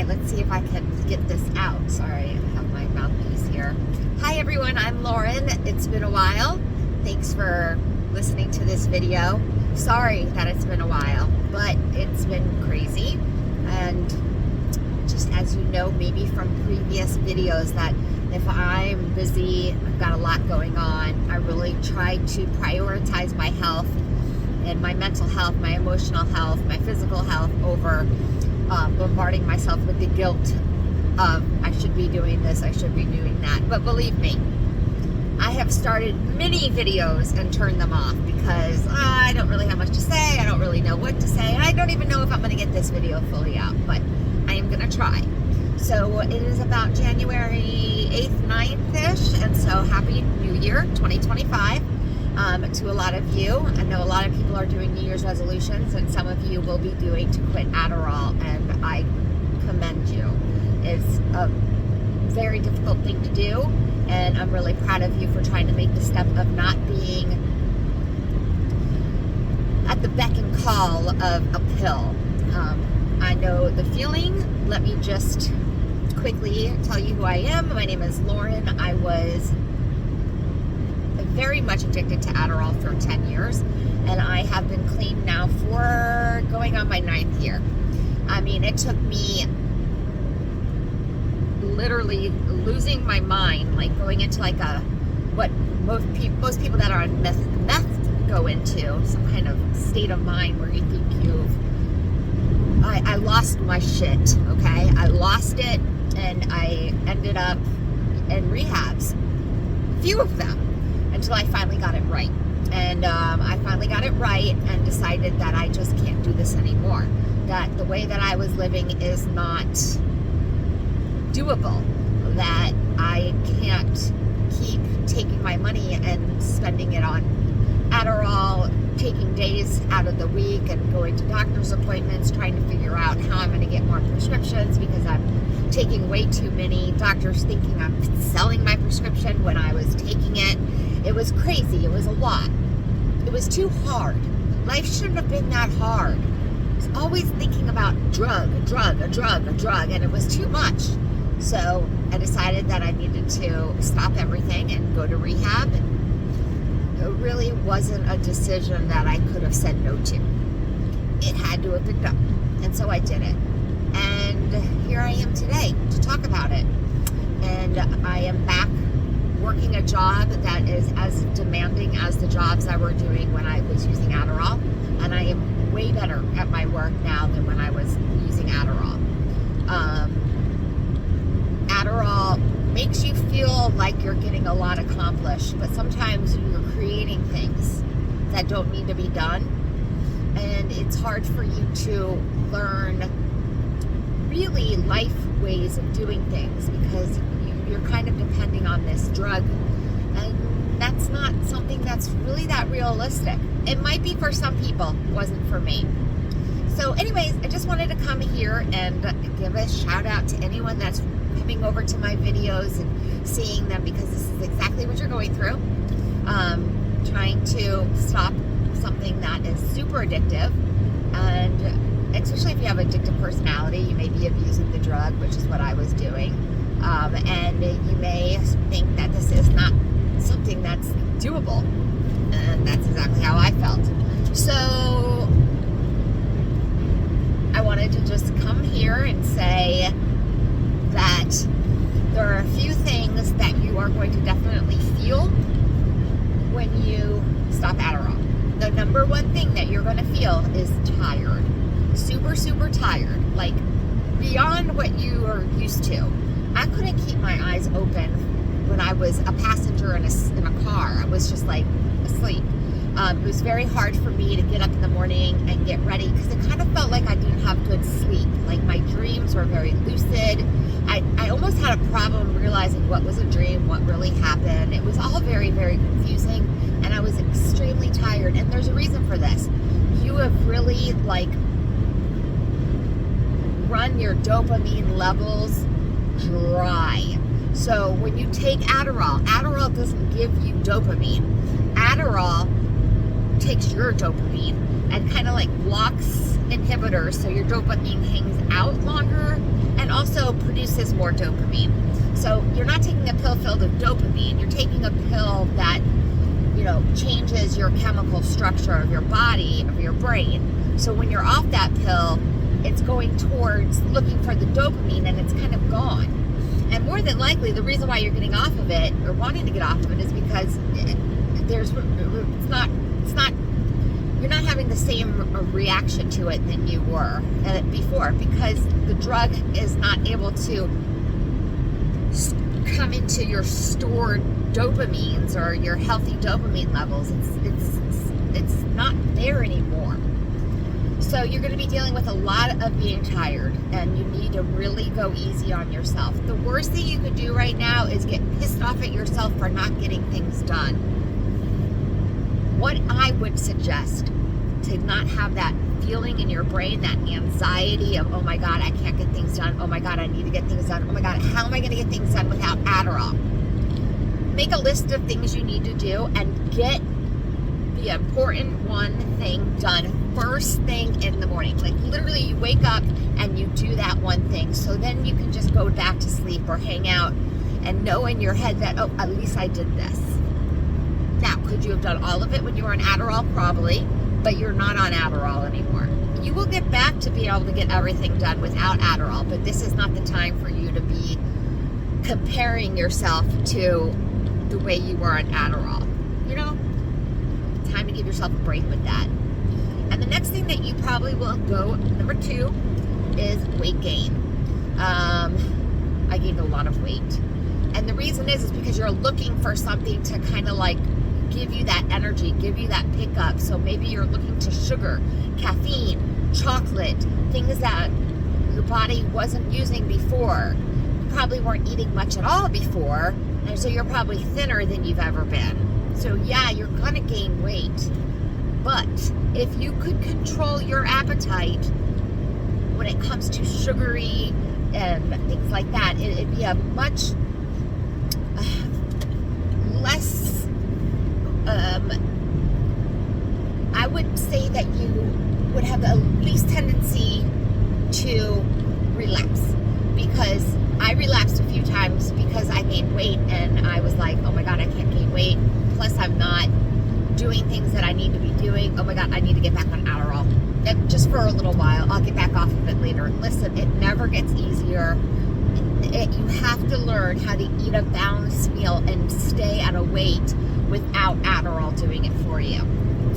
let's see if I can get this out. Sorry, I have my mouthpiece here. Hi everyone, I'm Lauren. It's been a while. Thanks for listening to this video. Sorry that it's been a while, but it's been crazy. And just as you know, maybe from previous videos, that if I'm busy, I've got a lot going on, I really try to prioritize my health and my mental health, my emotional health, my physical health over bombarding myself with the guilt of I should be doing this, I should be doing that. But believe me, I have started many videos and turned them off because I don't really have much to say. I don't really know what to say. I don't even know if I'm going to get this video fully out, but I am going to try. So it is about January 8th, 9th-ish, and so Happy New Year 2025 to a lot of you. I know a lot of people are doing New Year's resolutions, and some of you will be doing to quit Adderall, and I commend you. It's a very difficult thing to do, and I'm really proud of you for trying to make the step of not being at the beck and call of a pill. I know the feeling. Let me just quickly tell you who I am. My name is Lauren. I was very much addicted to Adderall for 10 years, and I have been clean now for going on my 9th year. I mean, it took me literally losing my mind, like going into like a, what most people that are on meth go into, some kind of state of mind where you think I lost my shit, okay? I lost it, and I ended up in rehabs, a few of them, until I finally got it right. And I finally got it right and decided that I just can't do this anymore. That the way that I was living is not doable. That I can't keep taking my money and spending it on Adderall, taking days out of the week and going to doctor's appointments, trying to figure out how I'm going to get more prescriptions because I'm taking way too many. Doctors thinking I'm selling my prescription when I was taking it. It was crazy. It was a lot. It was too hard. Life shouldn't have been that hard. I was always thinking about a drug, and it was too much. So I decided that I needed to stop everything and go to rehab. And it really wasn't a decision that I could have said no to. It had to have been done. And so I did it. And here I am today to talk about it. And I am back working a job that is as demanding as the jobs I were doing when I was using Adderall. And I am way better at my work now than when I was using Adderall. Adderall makes you feel like you're getting a lot accomplished, but sometimes you're creating things that don't need to be done, and it's hard for you to learn really life ways of doing things because you're kind of depending on this drug, and that's not something that's really that realistic. It might be for some people, it wasn't for me. So anyways, I just wanted to come here and give a shout out to anyone that's coming over to my videos and seeing them, because this is exactly what you're going through. Trying to stop something that is super addictive, and especially if you have an addictive personality, you may be abusing the drug, which is what I was doing. And you may think that this is not something that's doable, and that's exactly how I felt. So I wanted to just come here and say that there are a few things that you are going to definitely feel when you stop Adderall. The number one thing that you're going to feel is tired. Super, super tired. Like beyond what you are used to. I couldn't keep my eyes open when I was a passenger in a car. I was just like asleep. It was very hard for me to get up in the morning and get ready because it kind of felt like I didn't have good sleep. Like my dreams were very lucid. I almost had a problem realizing what was a dream, what really happened. It was all very, very confusing, and I was extremely tired. And there's a reason for this. You have really like run your dopamine levels dry. So when you take Adderall doesn't give you dopamine. Adderall takes your dopamine and kind of like blocks inhibitors, so your dopamine hangs out longer and also produces more dopamine. So you're not taking a pill filled with dopamine, you're taking a pill that, you know, changes your chemical structure of your body, of your brain. So when you're off that pill, it's going towards looking for the dopamine and it's kind of gone. And more than likely, the reason why you're getting off of it or wanting to get off of it is because you're not having the same reaction to it than you were before, because the drug is not able to come into your stored dopamines or your healthy dopamine levels. It's not there anymore. So you're going to be dealing with a lot of being tired, and you need to really go easy on yourself. The worst thing you could do right now is get pissed off at yourself for not getting things done. What I would suggest, to not have that feeling in your brain, that anxiety of, oh my God, I can't get things done. Oh my God, I need to get things done. Oh my God, how am I going to get things done without Adderall? Make a list of things you need to do and get the important one thing done first thing in the morning. Like literally you wake up and you do that one thing. So then you can just go back to sleep or hang out and know in your head that, oh, at least I did this. Now, could you have done all of it when you were on Adderall? Probably, but you're not on Adderall anymore. You will get back to being able to get everything done without Adderall, but this is not the time for you to be comparing yourself to the way you were on Adderall. You know, time to give yourself a break with that. And the next thing that you probably will go, number 2, is weight gain. I gained a lot of weight. And the reason is because you're looking for something to kind of like give you that energy, give you that pickup. So maybe you're looking to sugar, caffeine, chocolate, things that your body wasn't using before. You probably weren't eating much at all before, and so you're probably thinner than you've ever been. So yeah, you're gonna gain weight. But if you could control your appetite when it comes to sugary and things like that, it'd be a much less, I would say that you would have the least tendency to relapse, because I relapsed a few times because I gained weight and I was like, oh my God, I can't gain weight. Plus I'm not doing things that I need to be doing. Oh my God, I need to get back on Adderall. And just for a little while, I'll get back off of it later. Listen, it never gets easier. You have to learn how to eat a balanced meal and stay at a weight without Adderall doing it for you.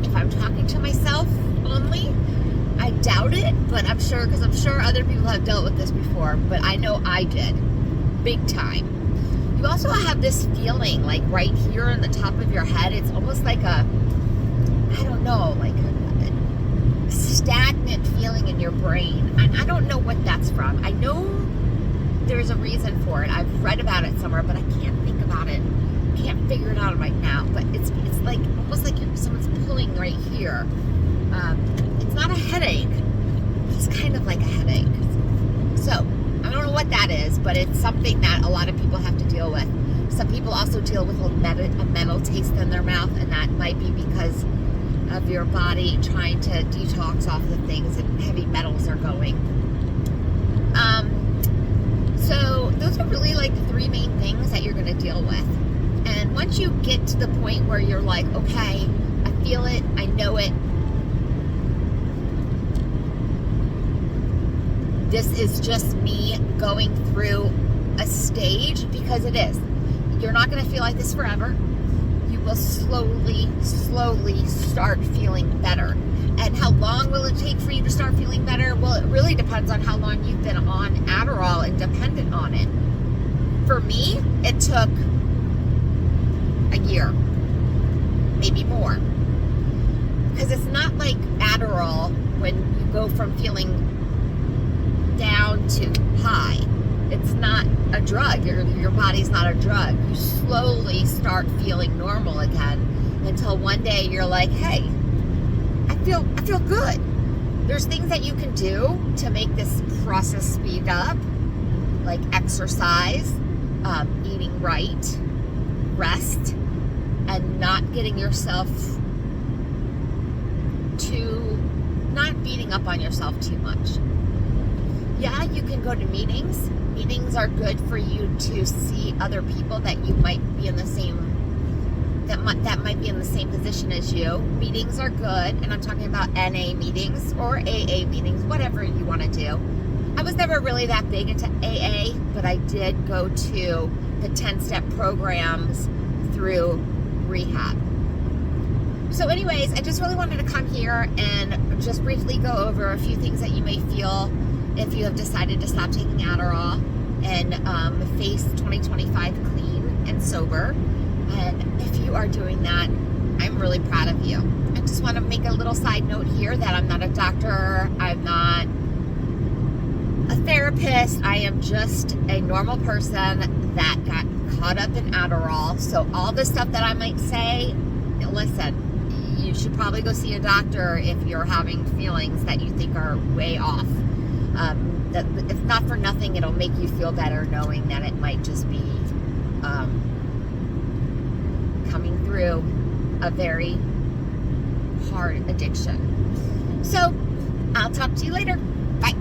If I'm talking to myself only, I doubt it, but I'm sure, because I'm sure other people have dealt with this before, but I know I did, big time. You also have this feeling like right here on the top of your head, it's almost like a, I don't know, like a stagnant feeling in your brain. I don't know what that's from. I know there's a reason for it. I've read about it somewhere, but I can't think about it. Can't figure it out right now. But it's like almost like someone's pulling right here. It's not a headache. It's kind of like a headache. So I don't know what that is, but it's something that a lot of people have to deal with. Some people also deal with a metal taste in their mouth, and that might be because of your body trying to detox off the things and heavy metals are going. So those are really like the 3 main things that you're going to deal with. And once you get to the point where you're like, okay, I feel it, I know it, this is just me going through a stage, because it is. You're not going to feel like this forever. You will slowly start feeling better. And how long will it take for you to start feeling better? Well, it really depends on how long you've been on Adderall and dependent on it. For me, it took a year, maybe more. Because it's not like Adderall when you go from feeling down to high. It's not a drug. Your body's not a drug. You slowly start feeling normal again until one day you're like, hey, I feel good. There's things that you can do to make this process speed up, like exercise, eating right, rest, and not getting yourself too not beating up on yourself too much. Yeah, you can go to meetings. Meetings are good for you to see other people that you might be in the same, that might be in the same position as you. Meetings are good, and I'm talking about NA meetings or AA meetings, whatever you want to do. I was never really that big into AA, but I did go to the 10-step programs through rehab. So anyways, I just really wanted to come here and just briefly go over a few things that you may feel if you have decided to stop taking Adderall and face 2025 clean and sober. And if you are doing that, I'm really proud of you. I just want to make a little side note here that I'm not a doctor. I'm not a therapist. I am just a normal person that got caught up in Adderall. So all the stuff that I might say, listen, you should probably go see a doctor if you're having feelings that you think are way off. If not for nothing, it'll make you feel better knowing that it might just be coming through a very hard addiction. So I'll talk to you later. Bye.